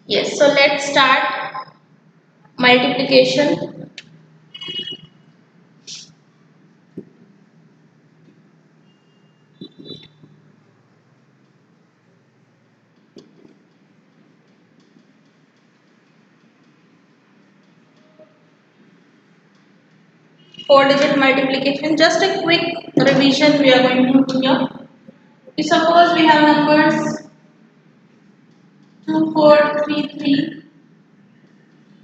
Yes, so let's start multiplication. Four-digit multiplication. Just a quick revision we are going to do here. Suppose we have numbers 2433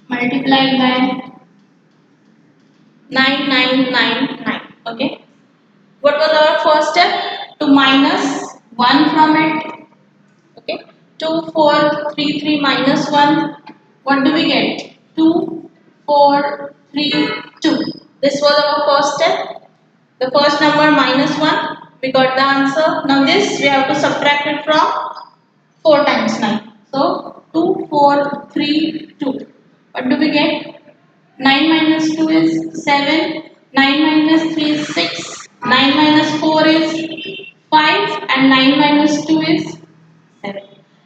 multiplied by 9999. Okay. What was our first step? To minus 1 from it. Okay. 2433 minus 1. What do we get? 2, 4, 3, 2. This was our first step. The first number minus 1. We got the answer. Now this we have to subtract it from 4 times 9. So 2, 4, 3, 2. What do we get? 9 minus 2 is 7. 9 minus 3 is 6. 9 minus 4 is 5. And 9 minus 2 is 7.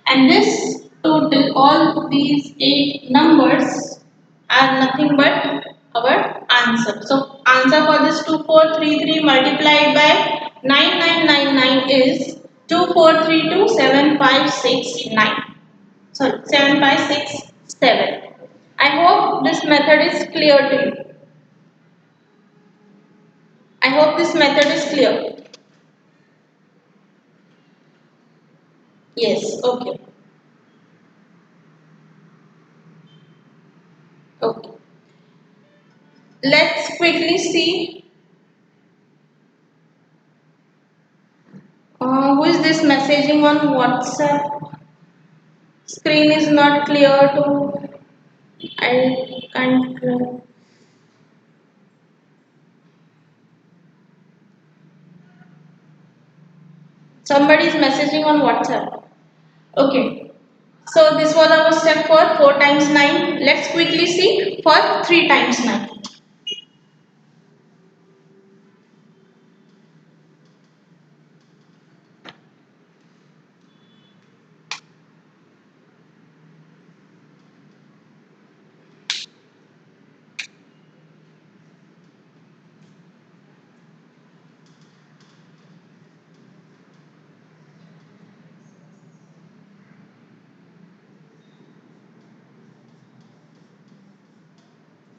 And this total, all these 8 numbers are nothing but our answer. So answer for this 2433 multiplied by 9999 is 2432756 Sorry, 7567. I hope this method is clear to you. I hope this method is clear. Yes, okay. Okay. Let's quickly see who is this messaging on WhatsApp. Screen is not clear to. I can't. Somebody is messaging on WhatsApp. Okay. So this was our step for 4 times 9. Let's quickly see for 3 times 9.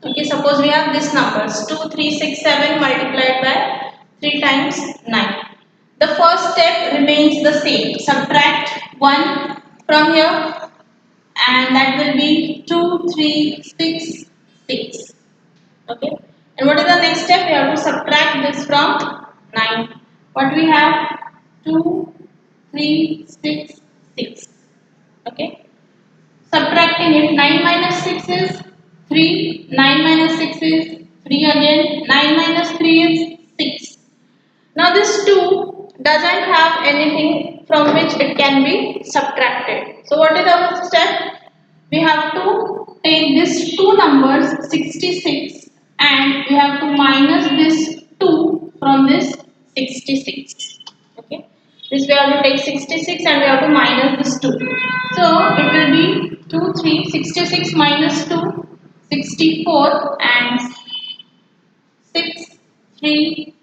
Okay, suppose we have these numbers 2367 multiplied by 3 times 9. The first step remains the same. Subtract 1 from here and that will be 2366. Okay. And what is the next step? We have to subtract this from 9. What we have? 2366. Okay. Subtracting it, 9 minus 6 is 3, 9 minus 6 is 3 again, 9 minus 3 is 6. Now this 2 doesn't have anything from which it can be subtracted. So what is our step? We have to take these two numbers 66 and we have to minus this 2 from this 66. Okay. This we have to take 66 and we have to minus this 2. So it will be 2, 3, 66 minus 2, 64 and 6, 3.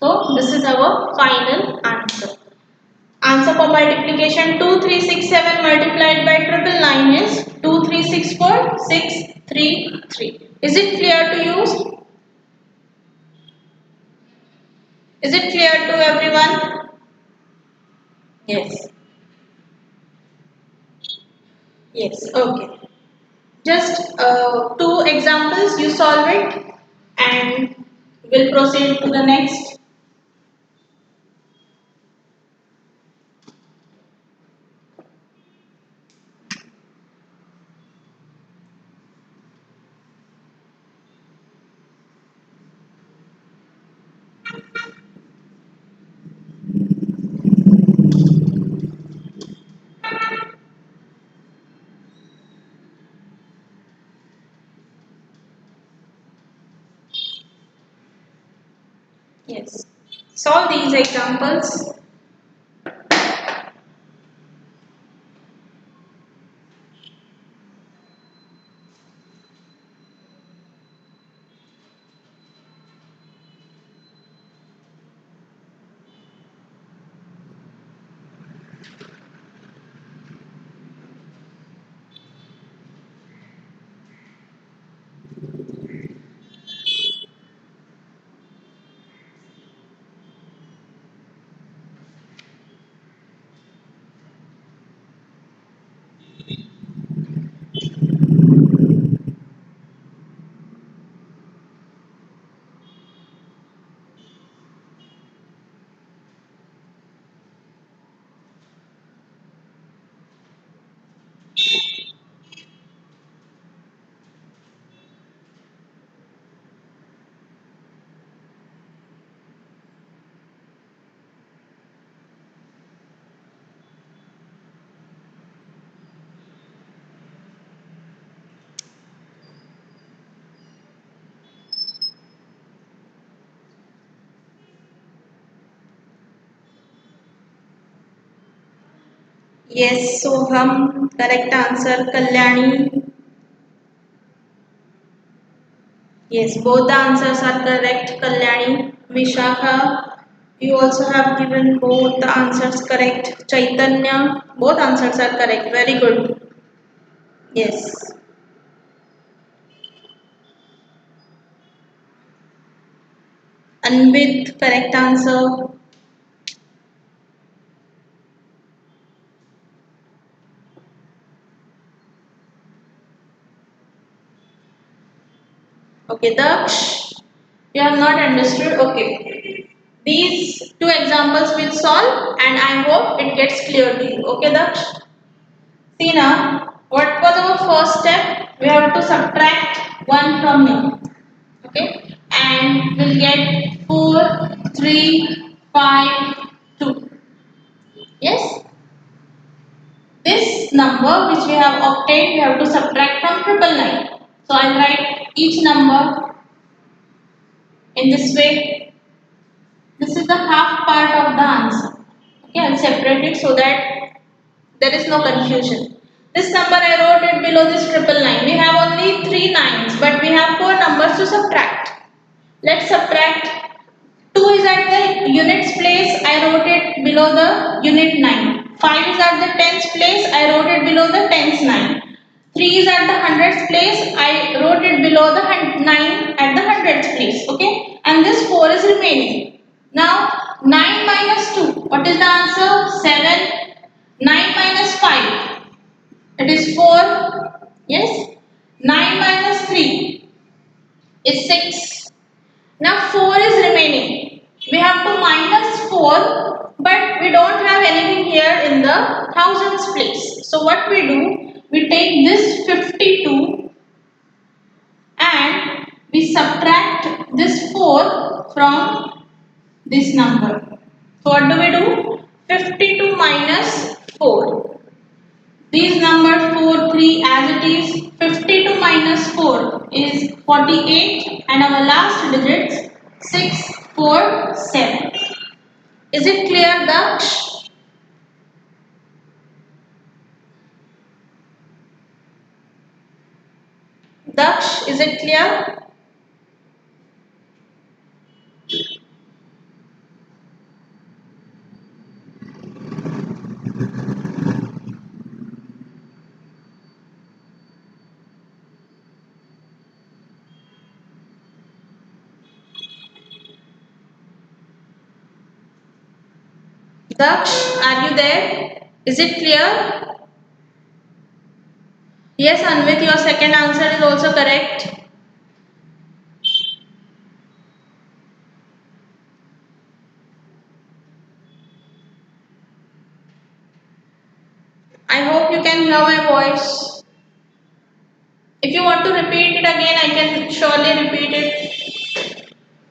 So this is our final answer. Answer for multiplication 2367 multiplied by 999 is 2364633. Is it clear to you? Is it clear to everyone? Yes. Yes. Okay. Just two examples. You solve it, and we'll proceed to the next. Yes. Solve these examples. Yes, Soham, correct answer. Kalyani, yes, both the answers are correct. Kalyani, Vishakha, you also have given both the answers correct. Chaitanya, both answers are correct. Very good. Yes. Anvit, correct answer. Okay, Daksh, you have not understood. Okay. These two examples will solve and I hope it gets clear to you. Okay, Daksh? See now, what was our first step? We have to subtract 1 from here. Okay, and we'll get 4, 3, 5, 2. Yes, this number which we have obtained, we have to subtract from triple nine. So I'll write each number in this way. This is the half part of the answer. Okay, I'll separate it so that there is no confusion. This number I wrote it below this triple nine. We have only 3 9s, but we have 4 numbers to subtract. Let's subtract. 2 is at the units place. I wrote it below the unit 9. 5 is at the tens place. I wrote it below the tens 9. 3 is at the hundreds place. I wrote it below the 9 at the hundreds place. Okay. And this 4 is remaining. Now 9 minus 2. What is the answer? 7. 9 minus 5. It is 4. Yes. 9 minus 3 is 6. Now 4 is remaining. We have to minus 4, but we don't have anything here in the thousands place. So what we do, we take this 52 and we subtract this 4 from this number. So what do we do? 52 minus 4. These numbers 4, 3 as it is. 52 minus 4 is 48 and our last digits 6, 4, 7. Is it clear, Daksh? Daksh, is it clear? Daksh, are you there? Is it clear? Yes, Anvit, your second answer is also correct. I hope you can hear my voice. If you want to repeat it again, I can surely repeat it.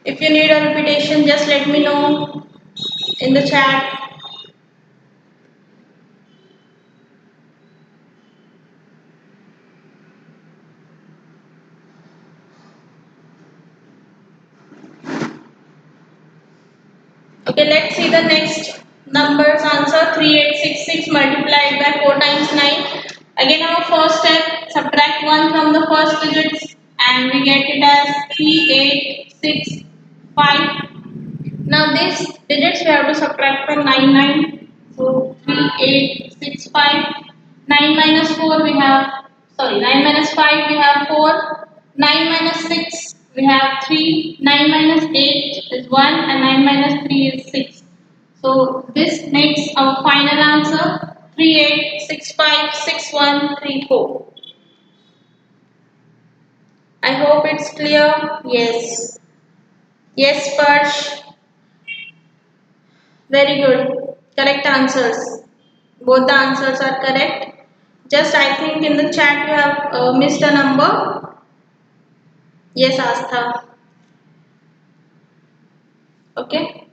If you need a repetition, just let me know in the chat. Okay, let's see the next numbers answer. 3866 multiplied by 4 times 9. Again, our first step, subtract 1 from the first digits and we get it as 3865. Now these digits we have to subtract from 9. So 3865. 9 minus 4 we have, sorry, 9 minus 5 we have 4. 9 minus 6 we have 3. 9 minus 8 is 1 and 9 minus 3 is 6. So this makes our final answer 38656134. I hope it's clear. Yes. Yes, Parsh. Very good. Correct answers. Both the answers are correct. Just I think in the chat you have missed a number. Yes, Astha. Okay.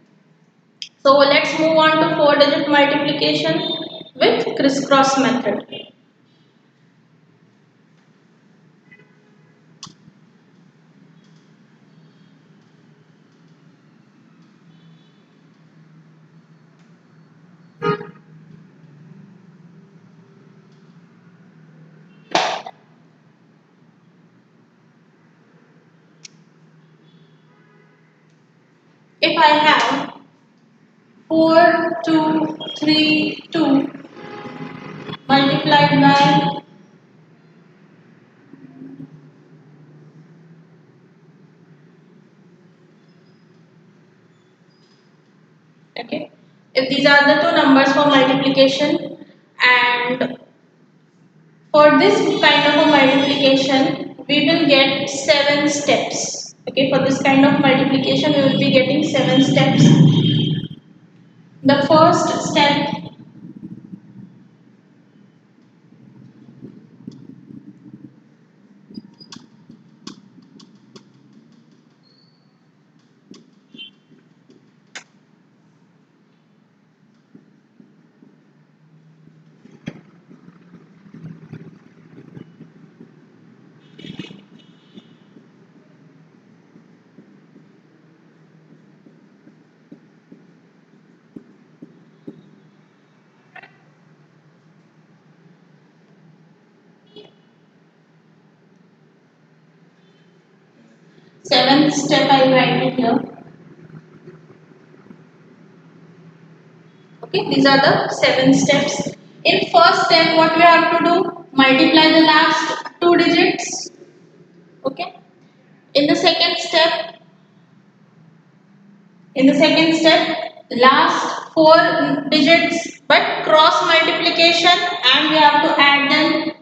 So let's move on to 4-digit multiplication with crisscross method. 4, 2, 3, 2 multiplied by okay. If these are the two numbers for multiplication, and for this kind of a multiplication, we will get 7 steps. Okay, for this kind of multiplication, we will be getting 7 steps. The first step, seventh step I write it here. Okay, these are the 7 steps. In first step, what we have to do? Multiply the last 2 digits. Okay. In the second step, last 4 digits, but cross multiplication, and we have to add them.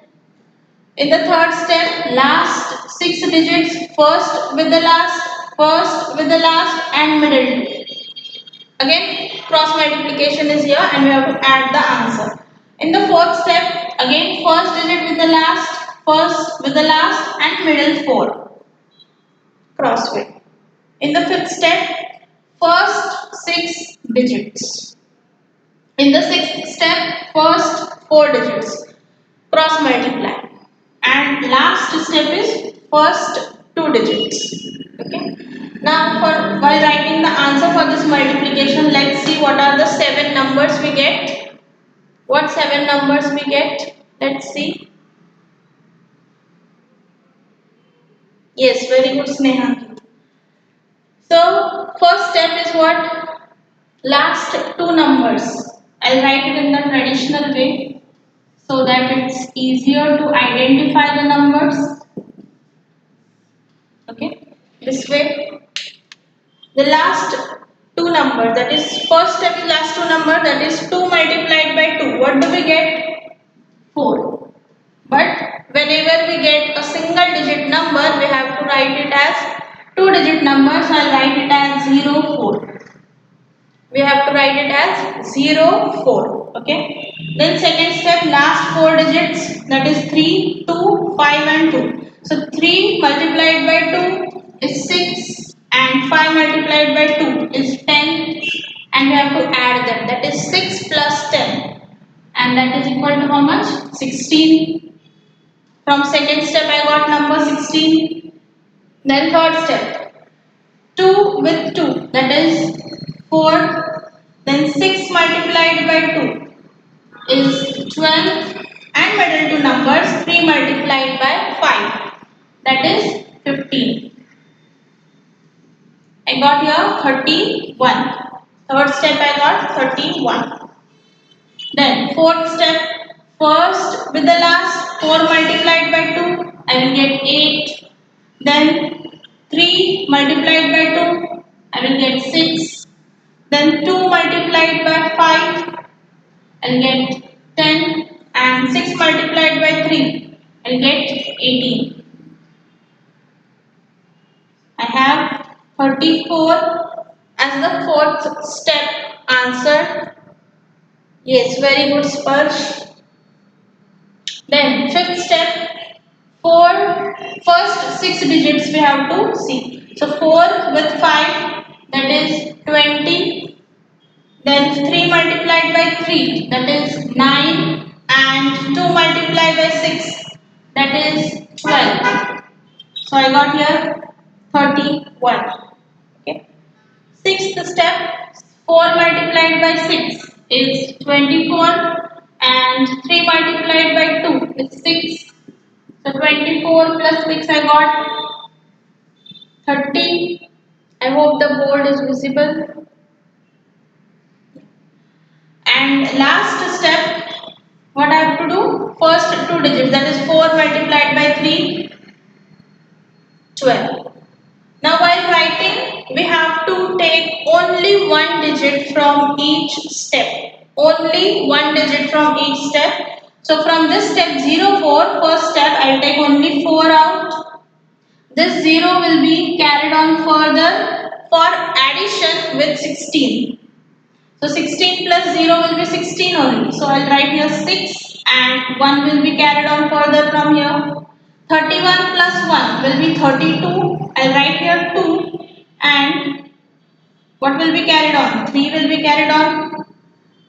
In the third step, last 6 digits, first with the last, and middle. Again, cross multiplication is here, and we have to add the answer. In the fourth step, again first digit with the last, and middle 4. Cross with. In the fifth step, first 6 digits. In the sixth step, first 4 digits. Cross multiply. And last step is first 2 digits. Okay. Now, while writing the answer for this multiplication, let's see what are the 7 numbers we get. What 7 numbers we get? Let's see. Yes, very good, Sneha. So, first step is what? Last 2 numbers. I'll write it in the traditional way so that it's easier to identify the numbers. Okay, this way. The last 2 numbers, that is first step is last 2 number, that is 2 multiplied by 2. What do we get? 4. But whenever we get a single digit number, we have to write it as 2 digit number. So I'll write it as 0, 4. We have to write it as 0, 4. Okay. Then second step, last 4 digits, that is 3, 2, 5 and 2. So 3 multiplied by 2 is 6 and 5 multiplied by 2 is 10, and we have to add them. That is 6 plus 10, and that is equal to how much? 16. From second step I got number 16. Then third step, 2 with 2, that is 4. Then 6 multiplied by 2 is 12, and middle two numbers 3 multiplied by 5, that is 15. I got here 31. Third step I got 31. Then fourth step, first with the last 4 multiplied by 2, I will get 8. Then 3 multiplied by 2, I will get 6. Then 2 multiplied by 5, I will get 10. And 6 multiplied by 3, I will get 18. I have 34 as the fourth step answer. Yes, very good, Sparsh. Then fifth step, first 6 digits we have to see. So 4 with 5, that is 20. Then 3 multiplied by 3, that is 9. And 2 multiplied by 6, that is 12. So I got here 31. Okay. Sixth step, 4 multiplied by 6 is 24, and 3 multiplied by 2 is 6. So 24 plus 6 I got 30. I hope the board is visible. And last step, what I have to do? First two digits, that is 4 multiplied by 3, 12. Now while writing, we have to take only one digit from each step. Only one digit from each step. So from this step 0, 4, first step, I will take only 4 out. This 0 will be carried on further for addition with 16. So 16 plus 0 will be 16 only. So I will write here 6 and 1 will be carried on further from here. 31 plus 1 will be 32. I will write here 2 and what will be carried on? 3 will be carried on.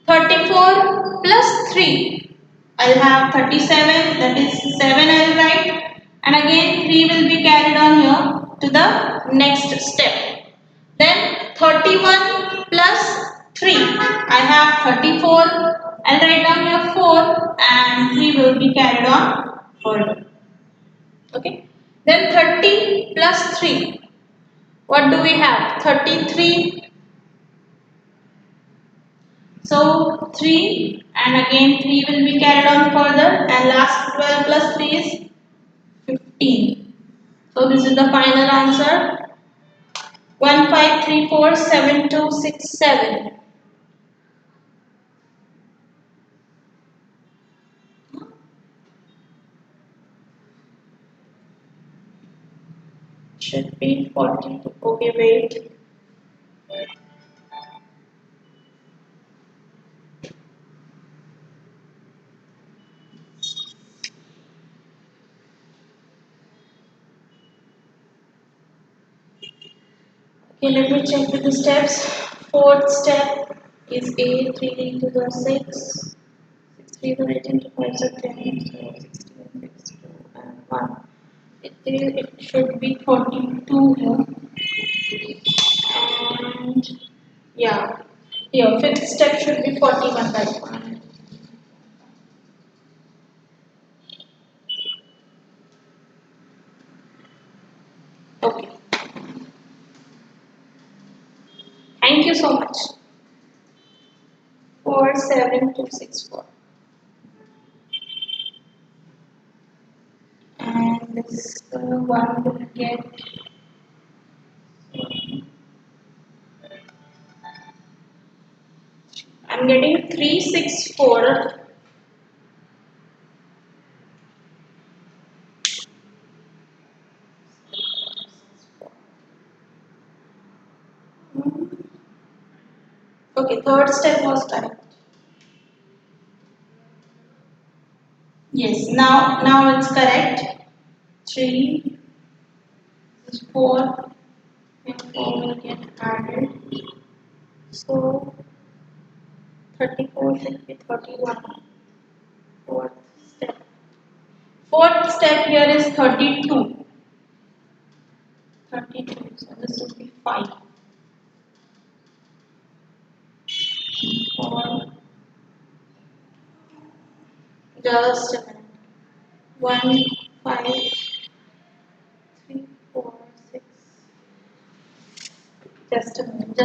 34 plus 3. I will have 37, that is 7 I will write, and again 3 will be carried on here to the next step. Then 31 plus 3. I have 34. I'll write down here 4 and 3 will be carried on further. Okay. Then 30 plus 3. What do we have? 33. So 3 and again 3 will be carried on further and last 12 plus 3 is 15. So this is the final answer. 15347267. Should be 40. Okay, wait. Okay, let me check with the steps. Fourth step is 8, 3 to the 6, 3 to 18 to 5 to 10, so 16, 6, 2, and 1. It should be 42 here. And yeah, here, fifth step should be 41 by 1. Okay, thank you so much. 47264. And this one will get I'm getting 364. Okay, third step was correct. Yes, now it's correct. 3 is 4 and 4 will get added. So 34 should be 31. Fourth step. Fourth step here is 32. 32. So this would be 5. 4. Just a minute. 1, 5, 3, 4, 6. Just a minute.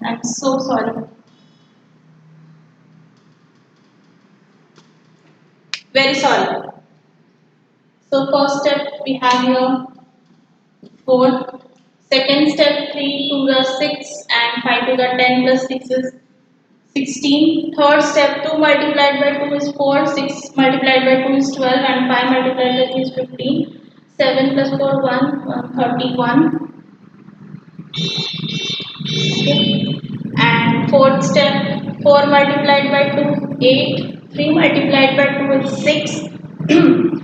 I'm so sorry. Very sorry. So first step we have here 4. Second step 3 to the 6 and 5 to the 10 plus 6 is 16. Third step 2 multiplied by 2 is 4. 6 multiplied by 2 is 12 and 5 multiplied by 3 is 15. 7 plus 4 1 31. Okay. And fourth step 4 multiplied by 2 8. 3 multiplied by 2 is 6. 2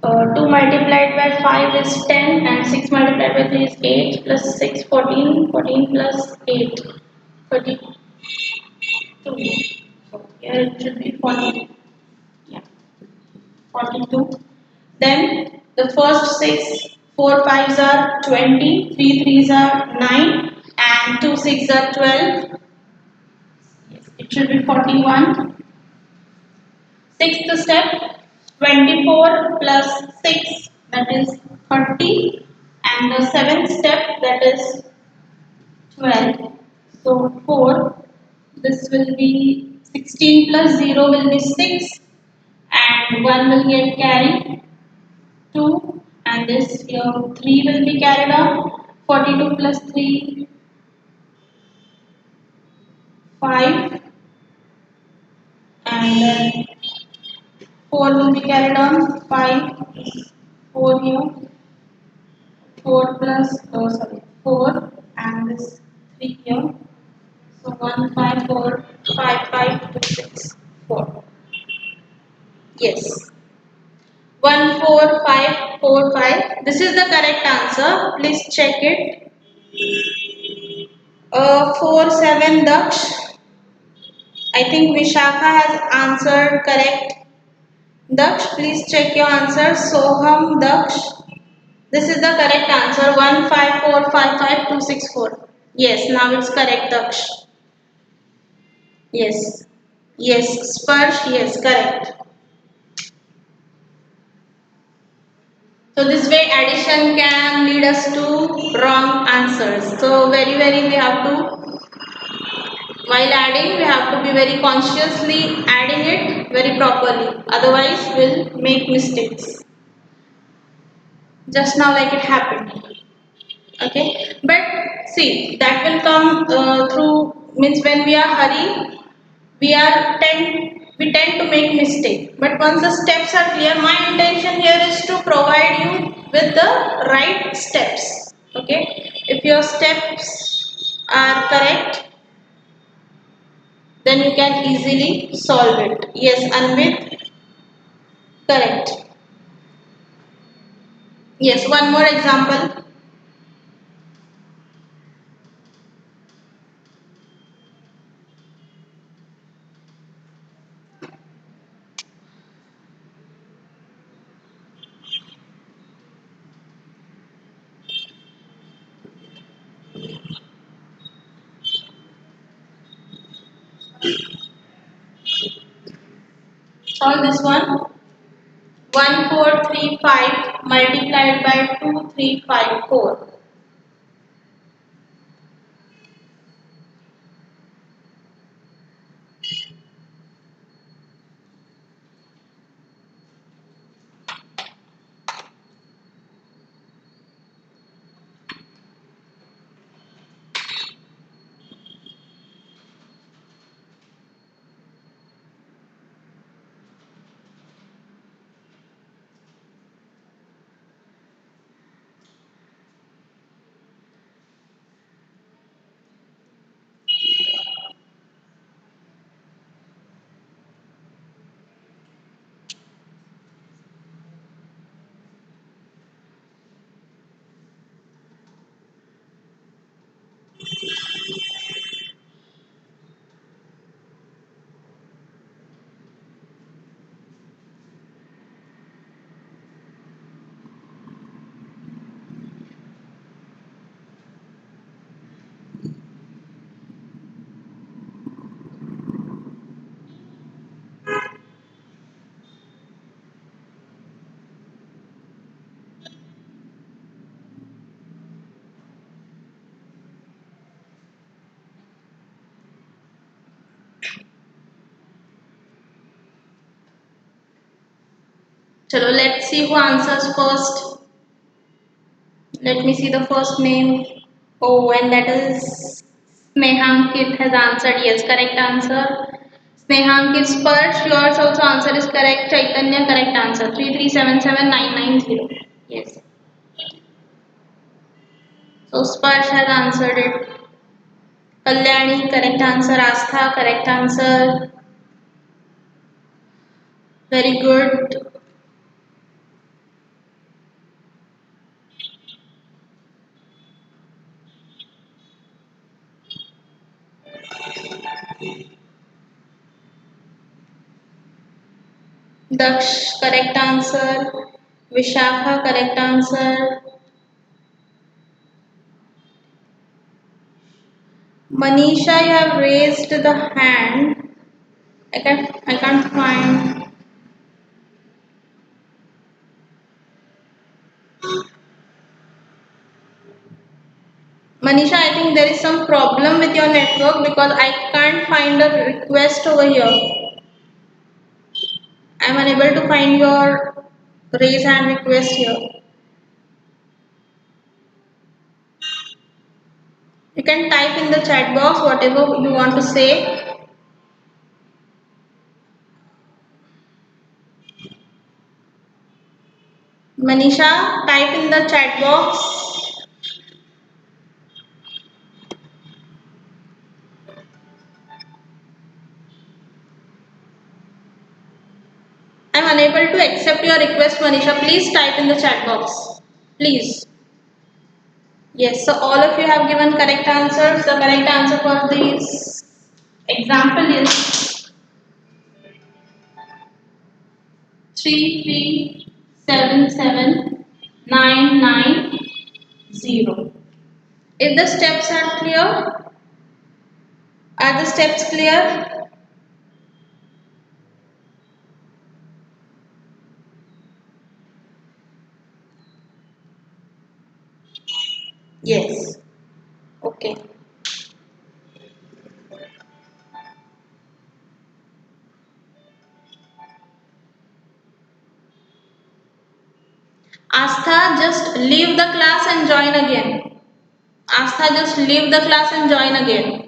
multiplied by 5 is 10 and 6 multiplied by 3 is 8 plus 6 14. 14 plus 8 32. So here it should be 40. Yeah, 42. Then the first 6, 4 5s are 20, 3 3s are 9 and 2 6 are 12. Yes, it should be 41. Sixth step 24 plus 6, that is 30, and the seventh step, that is 12. So 4, this will be 16 plus 0 will be 6 and 1 will get carried 2 and this here 3 will be carried on 42 plus 3 5 and then 4 will be carried on 5 4 here 4 plus sorry 4 and this 3 here so 1 5 4 5 5 2 6 4 yes 14545 this is the correct answer please check it 47 Daksh I think Vishakha has answered correct Daksh please check your answer Soham Daksh this is the correct answer 15455 yes now it's correct Daksh yes yes Sparsh yes correct so this way addition can lead us to wrong answers so very we have to while adding we have to be very consciously adding it very properly otherwise we'll make mistakes just now like it happened okay but see that will come through means when we are hurry we tend to make mistake but once the steps are clear my intention here is to provide you with the right steps okay if your steps are correct then you can easily solve it yes Anvit correct yes one more example solve this one 1435 multiplied by 2354 Chalo, let's see who answers first. Let me see the first name. Oh, and that is Snehankit has answered yes, correct answer. Snehankit Sparsh, yours also answer is correct. Chaitanya, correct answer. 3377990. Yes. So Sparsh has answered it. Kalyani, correct answer. Astha, correct answer. Very good. Daksh, correct answer. Vishakha, correct answer. Manisha, you have raised the hand. I can't find. Manisha Manisha, I think there is some problem with your network because I can't find a request over here. I am unable to find your raise hand request here. You can type in the chat box whatever you want to say. Manisha, type in the chat box. I am unable to accept your request, Manisha. Please type in the chat box. Please. Yes, so all of you have given correct answers. The correct answer for this example is 3377990. If the steps are clear, are the steps clear? Yes. Okay. Astha, just leave the class and join again. Astha, just leave the class and join again.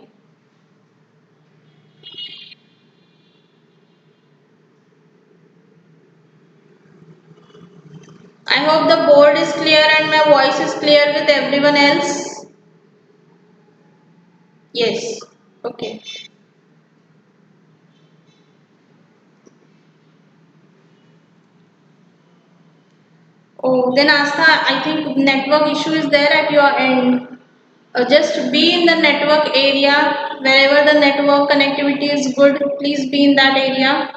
I hope the board is clear and my voice is clear with everyone else. Yes. Okay. Oh, then Astha, I think network issue is there at your end. Just be in the network area. Wherever the network connectivity is good, please be in that area.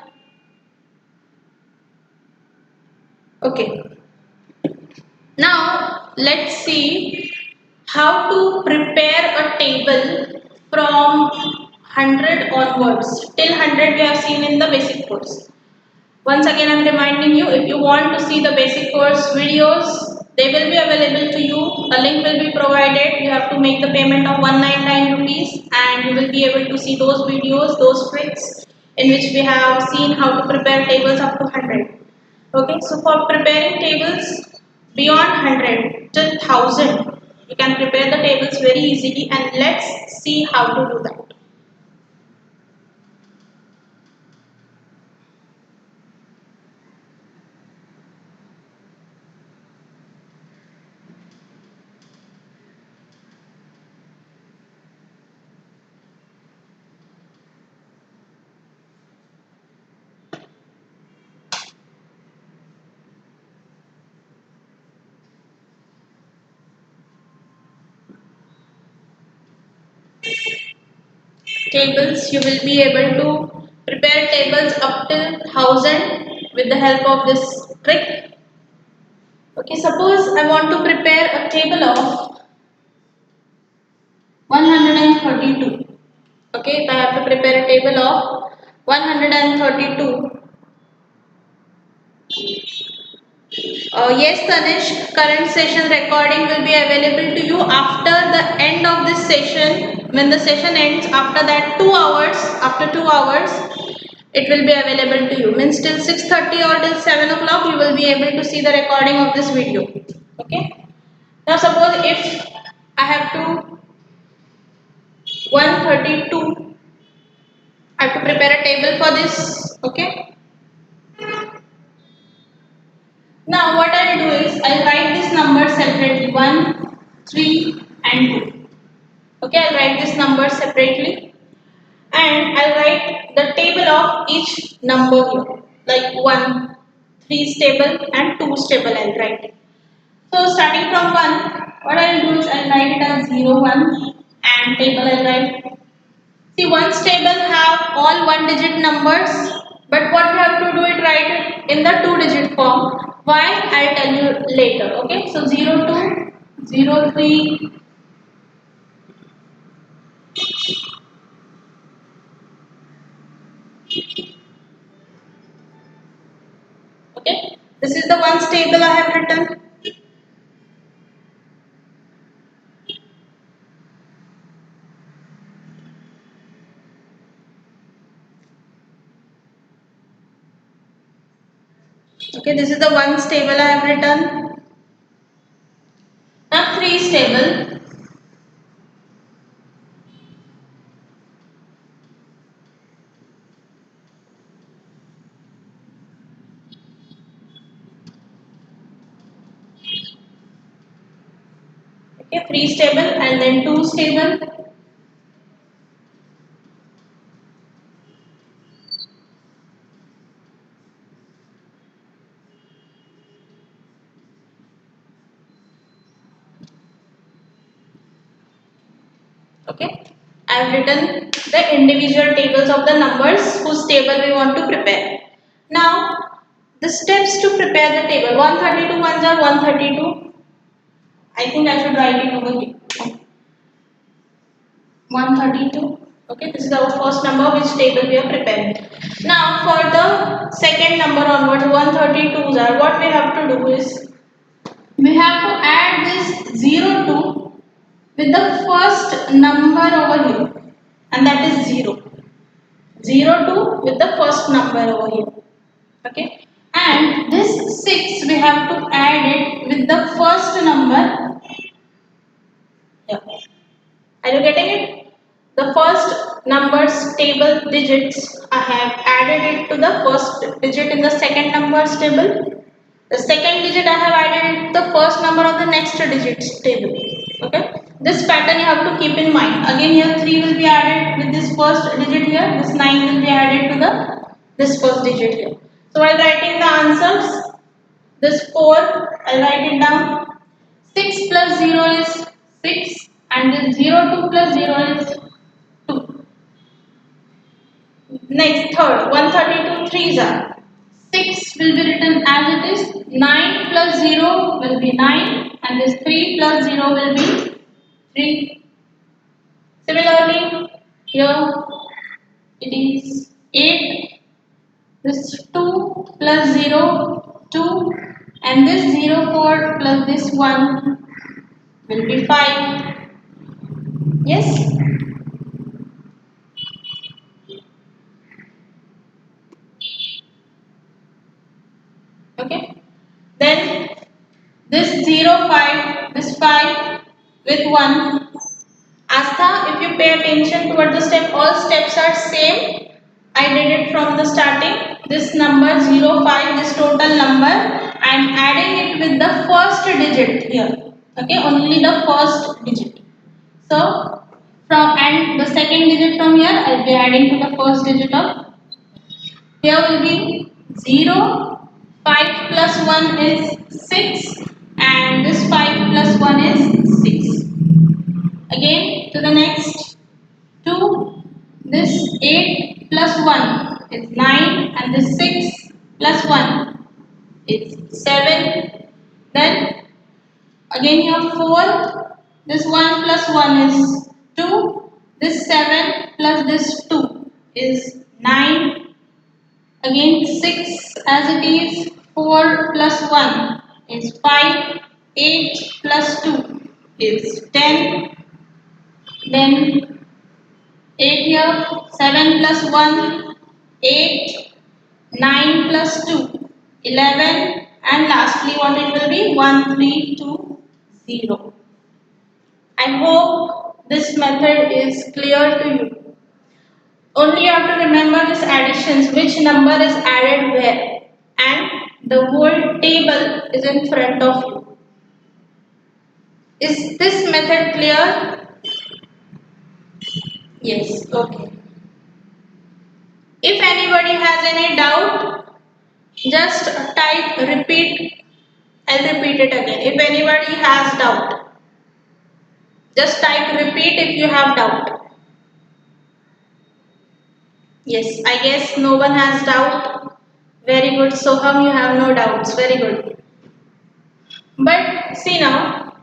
Okay. Now, let's see how to prepare a table from 100 onwards. Till 100 we have seen in the basic course. Once again, I am reminding you, if you want to see the basic course videos, they will be available to you. A link will be provided. You have to make the payment of 199 rupees and you will be able to see those videos, those tricks in which we have seen how to prepare tables up to 100. Okay, so for preparing tables beyond 100 till 1000, you can prepare the tables very easily and let's see how to do that. Tables, you will be able to prepare tables up till 1000 with the help of this trick. Okay, suppose I want to prepare a table of 132. Okay, if I have to prepare a table of 132. Yes, Tanish, current session recording will be available to you after the end of this session. When the session ends, after that 2 hours, after 2 hours, it will be available to you. Means till 6:30 or till 7 o'clock, you will be able to see the recording of this video. Okay. Now suppose if I have to 132, I have to prepare a table for this. Okay. Now what I'll do is I'll write this number separately 1, 3 and 2. Okay, I'll write this number separately and I'll write the table of each number here. Like 1, 3 table and 2 table I'll write it. So starting from 1, what I'll do is I'll write it as 0, 1 and table I'll write. See, one's table have all 1-digit numbers, but what you have to do it write in the 2-digit form. Why? I'll tell you later. Okay, so 02, 03, okay, this is the one's table I have written. Okay, this is the ones table I have written. Now threes table. Okay, threes table and then twos table. Okay, I have written the individual tables of the numbers whose table we want to prepare. Now, the steps to prepare the table. 132 ones are 132. I think I should write it over here. 132. Okay, this is our first number which table we are preparing. Now, for the second number onwards, 132s are what we have to do is we have to add this 02 with the first number over here, and that is 0. 02 with the first number over here. Okay, and this 6 we have to add it with the first number. Yeah. Are you getting it? The first numbers table digits, I have added it to the first digit in the second numbers table. The second digit I have added it to the first number of the next digits table. Okay. This pattern you have to keep in mind. Again here 3 will be added with this first digit here. This 9 will be added to the this first digit here. So while writing the answers, this 4 I'll write it down. 6 plus 0 is 6 and this 02 plus 0 is 2. Next third 132 threes are 6 will be written as it is, 9 plus 0 will be 9 and this 3 plus 0 will be 3. Similarly here it is 8, this 2 plus 0 2 and this 04 plus this 1 will be 5. Yes. Okay. Then this 05, this 5 with 1. Astha, if you pay attention toward the step, all steps are same. I did it from the starting. This number 05, this total number, I am adding it with the first digit here. Okay, only the first digit. So from and the second digit from here, I will be adding to the first digit of. Here will be 0, 5 plus 1 is 6 and this 5 plus 1 is 6. Again to the next 2, this 8 plus 1 is 9 and this 6 plus 1 is 7. Then again here 4, this 1 plus 1 is 2, this 7 plus this 2 is 9. Again 6 as it is, 4 plus 1 is 5, 8 plus 2 is 10, then 8 here, 7 plus 1, 8, 9 plus 2, 11 and lastly what it will be, 1, 3, 2, 0. I hope this method is clear to you. Only you have to remember this additions, which number is added where, and the whole table is in front of you. Is this method clear? Yes, okay. If anybody has any doubt, just type repeat. I'll repeat it again. If anybody has doubt, just type repeat if you have doubt. Yes, I guess no one has doubt. Very good. Soham, you have no doubts. Very good. But see now,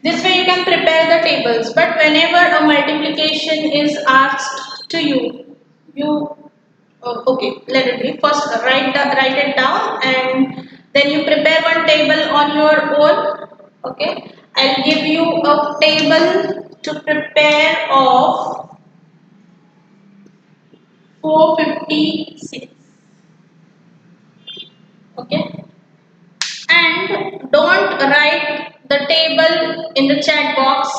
this way you can prepare the tables. But whenever a multiplication is asked to you, okay, let it be. First write it down and then you prepare one table on your own. Okay, I'll give you a table to prepare of 456. Okay, and don't write the table in the chat box.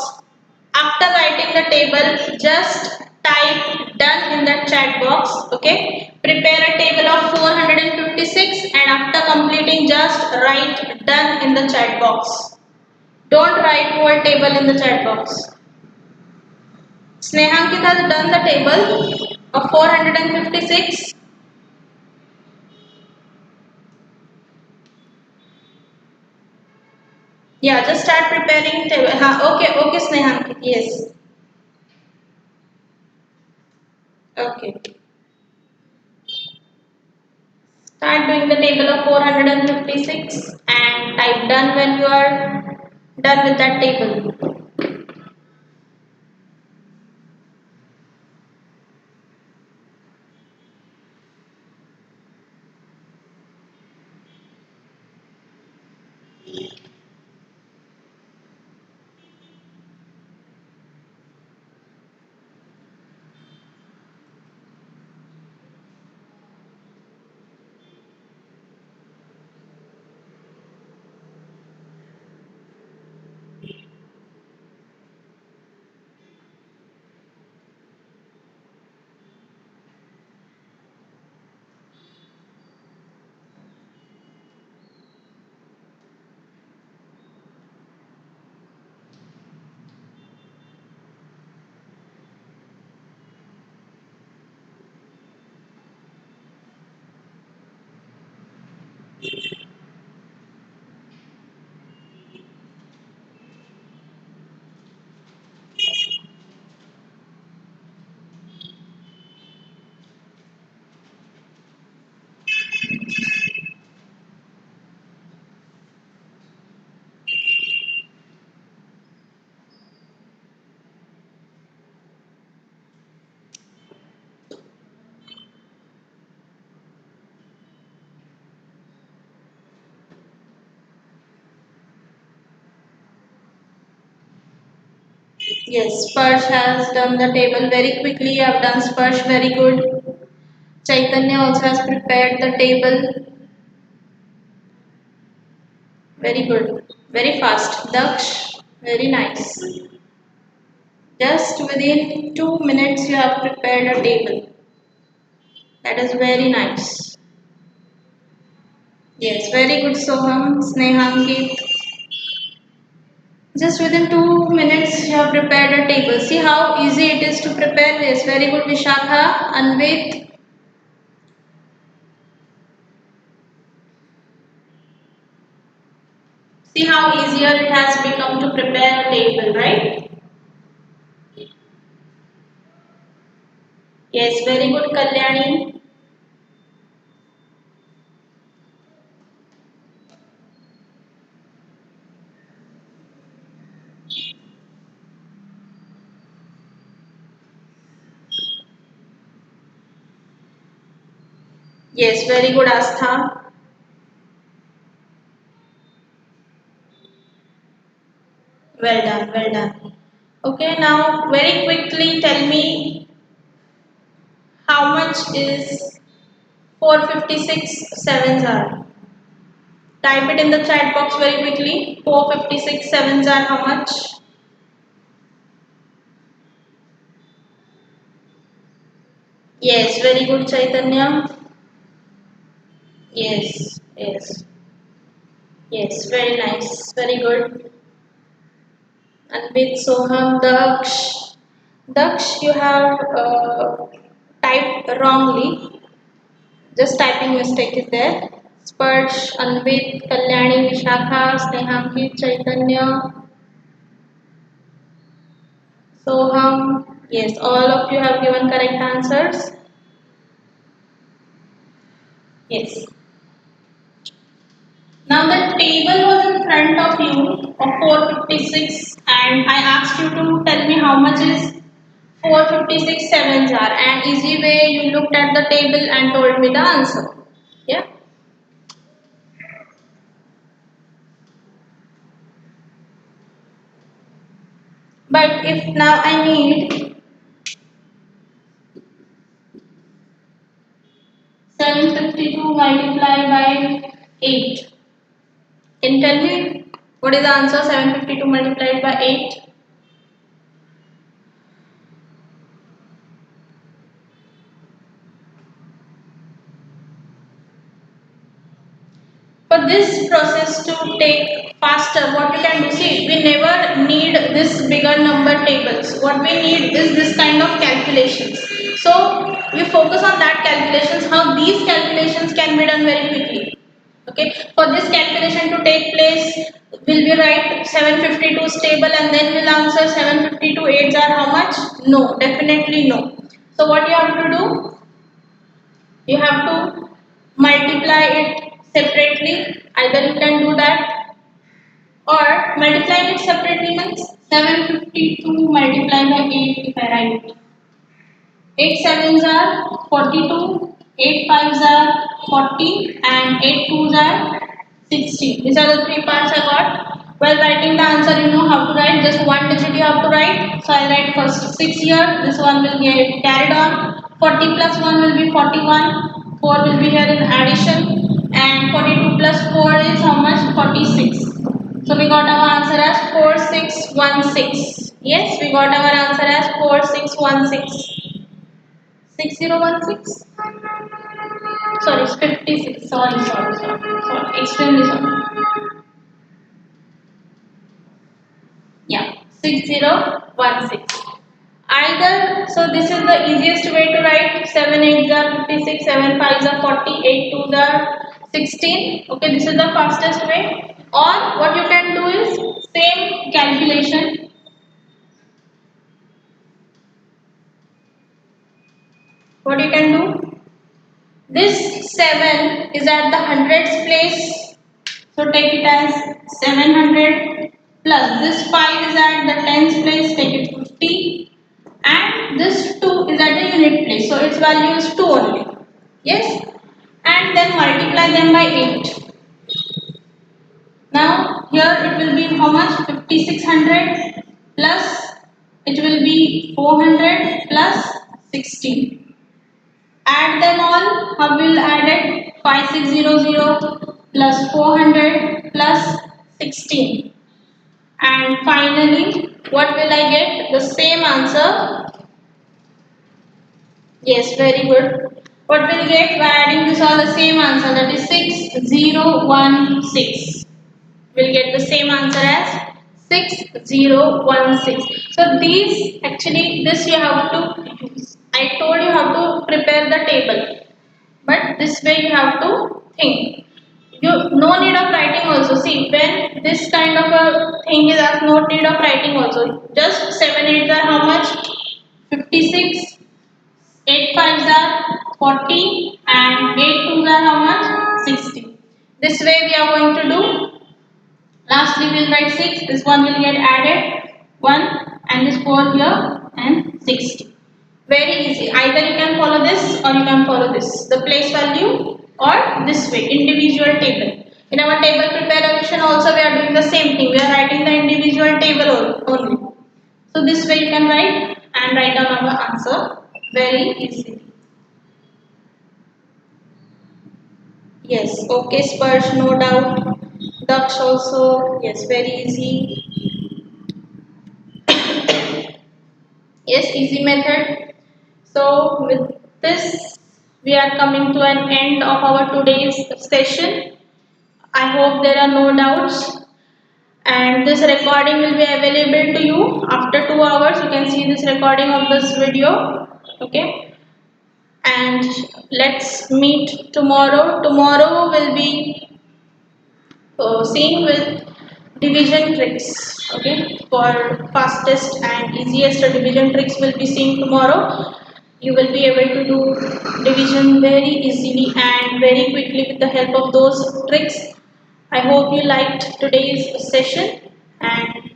After writing the table, just type done in the chat box. Okay, prepare a table of 456 and after completing just write done in the chat box. Don't write whole table in the chat box. Snehankit has done the table of 456. Yeah, just start preparing table. Okay, okay, Snehankit. Yes. Okay. Start doing the table of 456 and type done when you are done with that table. Yes, Sparsh has done the table very quickly. You have done Sparsh very good. Chaitanya also has prepared the table. Very good. Very fast. Daksh, very nice. Just within 2 minutes you have prepared a table. That is very nice. Yes, very good Soham, Snehankit. Just within 2 minutes you have prepared a table. See how easy it is to prepare this. Very good Vishakha, Anvit. See how easier it has become to prepare a table, right? Yes, very good Kalyani. Yes, very good Astha. Well done, well done. Okay, now very quickly tell me how much is 456 sevens are. Type it in the chat box very quickly. 456 sevens are how much? Yes, very good Chaitanya. Yes, yes, yes, very nice, very good. And with Soham, Daksh. Daksh, you have typed wrongly. Just typing mistake is there. Sparsh, Anvit, Kalyani, Vishakha, Snehankit, Chaitanya, Soham. Yes, all of you have given correct answers. Yes. Now the table was in front of you of 456 and I asked you to tell me how much is 456 sevens are and easy way you looked at the table and told me the answer. Yeah. But if now I need 752 multiplied by 8. Can you tell me what is the answer? 752 multiplied by 8. For this process to take faster, what you can do, see, we never need this bigger number tables. What we need is this kind of calculations. So we focus on that calculations, how these calculations can be done very quickly. Okay, for this calculation to take place, will we write 752 stable and then we'll answer 752 8s are how much? No, definitely no. So what you have to do? You have to multiply it separately. Either you can do that, or multiplying it separately means 752 multiplied by 8 if I write. 8 sevens are 42, 8 fives are 40 and 8 twos are 60. These are the three parts I got. While writing the answer, you know how to write. Just one digit you have to write. So I'll write first 6 here. This one will get carried on. 40 plus 1 will be 41. 4 will be here in addition. And 42 plus 4 is how much? 46. So we got our answer as 4616. Yes, we got our answer as 4616. 6016? Sorry, it's 56. Sorry. Extremely sorry. Yeah, 6016. Either, so this is the easiest way to write. 7 8s are 56, 7 5s are 40, 8 2s are 16. Okay, this is the fastest way. Or what you can do is same calculation. What you can do? This 7 is at the hundreds place. So take it as 700 plus this 5 is at the tens place, take it 50, and this 2 is at the unit place, so its value is 2 only. Yes, and then multiply them by 8. Now here it will be how much? 5600 plus it will be 400 plus 16. Add them all. How will add it? 5600 plus 400 plus 16. And finally, what will I get? The same answer. Yes, very good. What will get by adding this all the same answer, that is 6016. We'll get the same answer as 6016. So these actually this you have to use. I told you how to prepare the table, but this way you have to think. You no need of writing also. See, when this kind of a thing is asked, no need of writing also. Just 7 8s are how much? 56. 8 5s are 40 and 8 2s are how much? 60. This way we are going to do. Lastly, we'll write 6. This one will get added 1 and this 4 here and 60. Very easy. Either you can follow this or you can follow this. The place value or this way, individual table. In our table preparation also we are doing the same thing. We are writing the individual table only. So this way you can write and write down our answer very easily. Yes, okay, Sparsh, no doubt. Ducks also, yes, very easy. Yes, easy method. So with this, we are coming to an end of our today's session. I hope there are no doubts. And this recording will be available to you after 2 hours. You can see this recording of this video. Okay. And let's meet tomorrow. Tomorrow will be seeing with division tricks. Okay, for fastest and easiest division tricks will be seen tomorrow. You will be able to do division very easily and very quickly with the help of those tricks. I hope you liked today's session and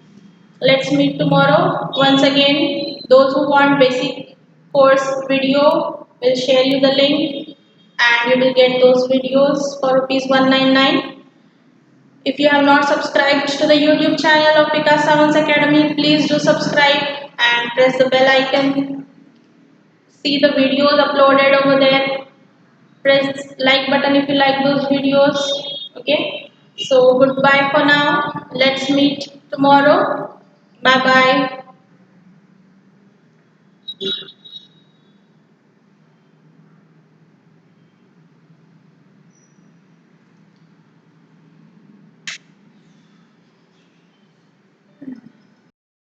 let's meet tomorrow. Once again, those who want basic course video will share you the link and you will get those videos for rupees 199. If you have not subscribed to the YouTube channel of Vikas Samant's Academy, please do subscribe and press the bell icon. See the videos uploaded over there. Press like button if you like those videos. Okay. So goodbye for now. Let's meet tomorrow. Bye bye.